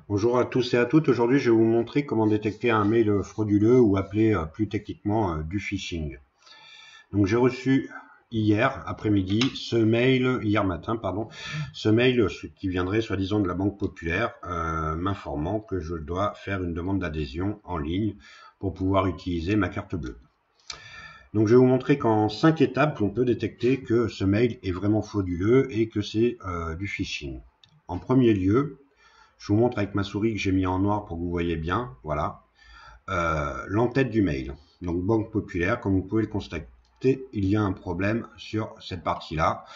Bonjour à tous et à toutes. Aujourd'hui, je vais vous montrer comment détecter un mail frauduleux ou appelé plus techniquement du phishing. Donc, j'ai reçu hier après-midi hier matin, pardon, ce mail qui viendrait soi-disant de la Banque Populaire, m'informant que je dois faire une demande d'adhésion en ligne pour pouvoir utiliser ma carte bleue. Donc, je vais vous montrer qu'en 5 étapes, on peut détecter que ce mail est vraiment frauduleux et que c'est du phishing. En premier lieu, je vous montre avec ma souris que j'ai mis en noir pour que vous voyez bien, voilà, l'entête du mail. Donc Banque Populaire, comme vous pouvez le constater, il y a un problème sur cette partie-là.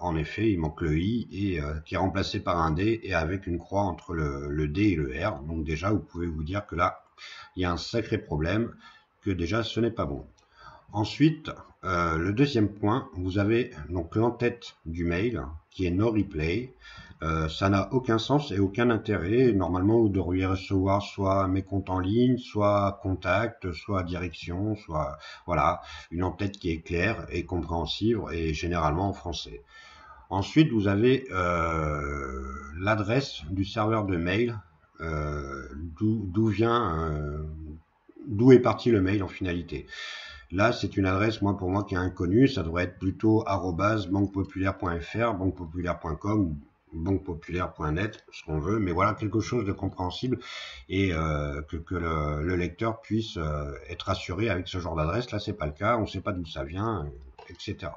En effet, il manque le I et qui est remplacé par un D et avec une croix entre le D et le R. Donc déjà, vous pouvez vous dire que là, il y a un sacré problème, que déjà, ce n'est pas bon. Ensuite, le deuxième point, vous avez donc l'entête du mail qui est no replay. Ça n'a aucun sens et aucun intérêt. Normalement, vous devriez recevoir soit mes comptes en ligne, soit contact, soit direction, soit voilà, une entête qui est claire et compréhensible et généralement en français. Ensuite, vous avez l'adresse du serveur de mail, d'où est parti le mail en finalité. Là, c'est une adresse, pour moi, qui est inconnue. Ça devrait être plutôt @banquepopulaire.fr, banquepopulaire.com ou banquepopulaire.net, ce qu'on veut. Mais voilà, quelque chose de compréhensible et que le lecteur puisse être assuré avec ce genre d'adresse. Là, c'est pas le cas. On ne sait pas d'où ça vient, etc.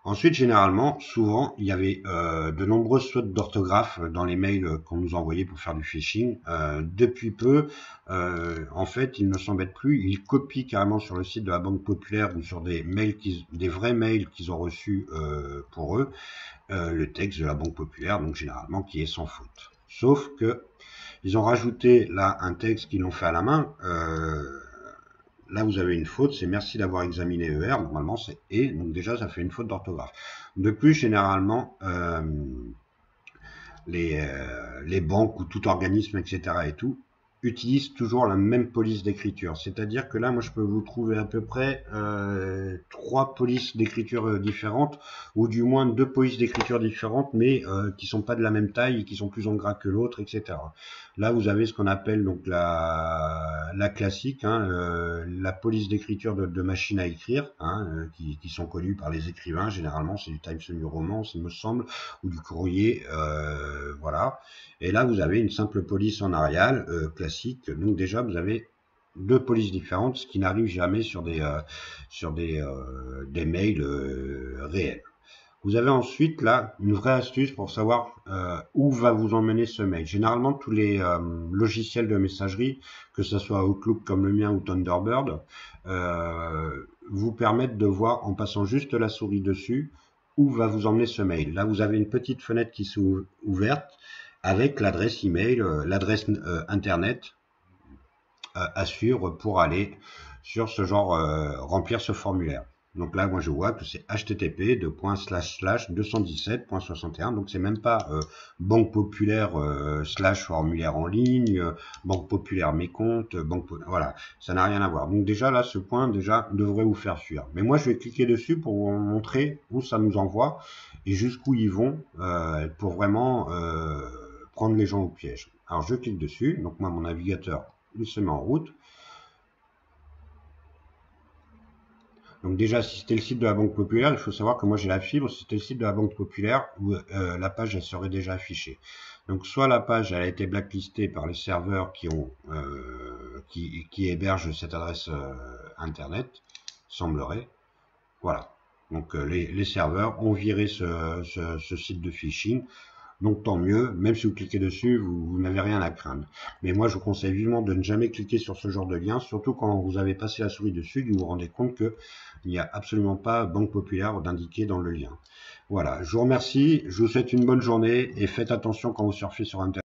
Ensuite, généralement, souvent, il y avait de nombreuses fautes d'orthographe dans les mails qu'on nous envoyait pour faire du phishing. Depuis peu, en fait, ils ne s'embêtent plus. Ils copient carrément sur le site de la Banque Populaire ou sur des vrais mails qu'ils ont reçus pour eux, le texte de la Banque Populaire, donc généralement qui est sans faute. Sauf que ils ont rajouté là un texte qu'ils l'ont fait à la main. Là, vous avez une faute, c'est merci d'avoir examiné ER. Normalement, c'est et, donc déjà, ça fait une faute d'orthographe. De plus, généralement, les banques ou tout organisme, etc. et tout, utilisent toujours la même police d'écriture. C'est-à-dire que là, moi, je peux vous trouver à peu près 3 polices d'écriture différentes, ou du moins 2 polices d'écriture différentes, mais qui sont pas de la même taille et qui sont plus en gras que l'autre, etc. Là, vous avez ce qu'on appelle donc la classique, hein, la police d'écriture de machine à écrire, hein, qui sont connues par les écrivains. Généralement, c'est du Times New Roman, il me semble, ou du courrier, voilà. Et là, vous avez une simple police en Arial classique. Donc déjà, vous avez 2 polices différentes, ce qui n'arrive jamais sur des mails réels. Vous avez ensuite là une vraie astuce pour savoir où va vous emmener ce mail. Généralement, tous les logiciels de messagerie, que ce soit Outlook comme le mien ou Thunderbird, vous permettent de voir en passant juste la souris dessus où va vous emmener ce mail. Là, vous avez une petite fenêtre qui s'est ouverte avec l'adresse email, l'adresse internet à suivre pour aller sur ce genre, remplir ce formulaire. Donc là, moi, je vois que c'est http://217.61. Donc c'est même pas Banque Populaire /formulaire en ligne, Banque Populaire mes comptes, voilà, ça n'a rien à voir. Donc déjà là, ce point déjà devrait vous faire fuir. Mais moi, je vais cliquer dessus pour vous montrer où ça nous envoie et jusqu'où ils vont pour vraiment prendre les gens au piège. Alors je clique dessus. Donc moi, mon navigateur, il se met en route. Donc déjà, si c'était le site de la Banque Populaire, il faut savoir que moi j'ai la fibre. Si c'était le site de la Banque Populaire, où la page elle serait déjà affichée. Donc soit la page elle a été blacklistée par les serveurs qui hébergent cette adresse internet, semblerait. Voilà. Donc les serveurs ont viré ce site de phishing. Donc tant mieux, même si vous cliquez dessus, vous n'avez rien à craindre. Mais moi, je vous conseille vivement de ne jamais cliquer sur ce genre de lien, surtout quand vous avez passé la souris dessus, vous vous rendez compte qu'il n'y a absolument pas Banque Populaire d'indiquer dans le lien. Voilà, je vous remercie, je vous souhaite une bonne journée et faites attention quand vous surfez sur Internet.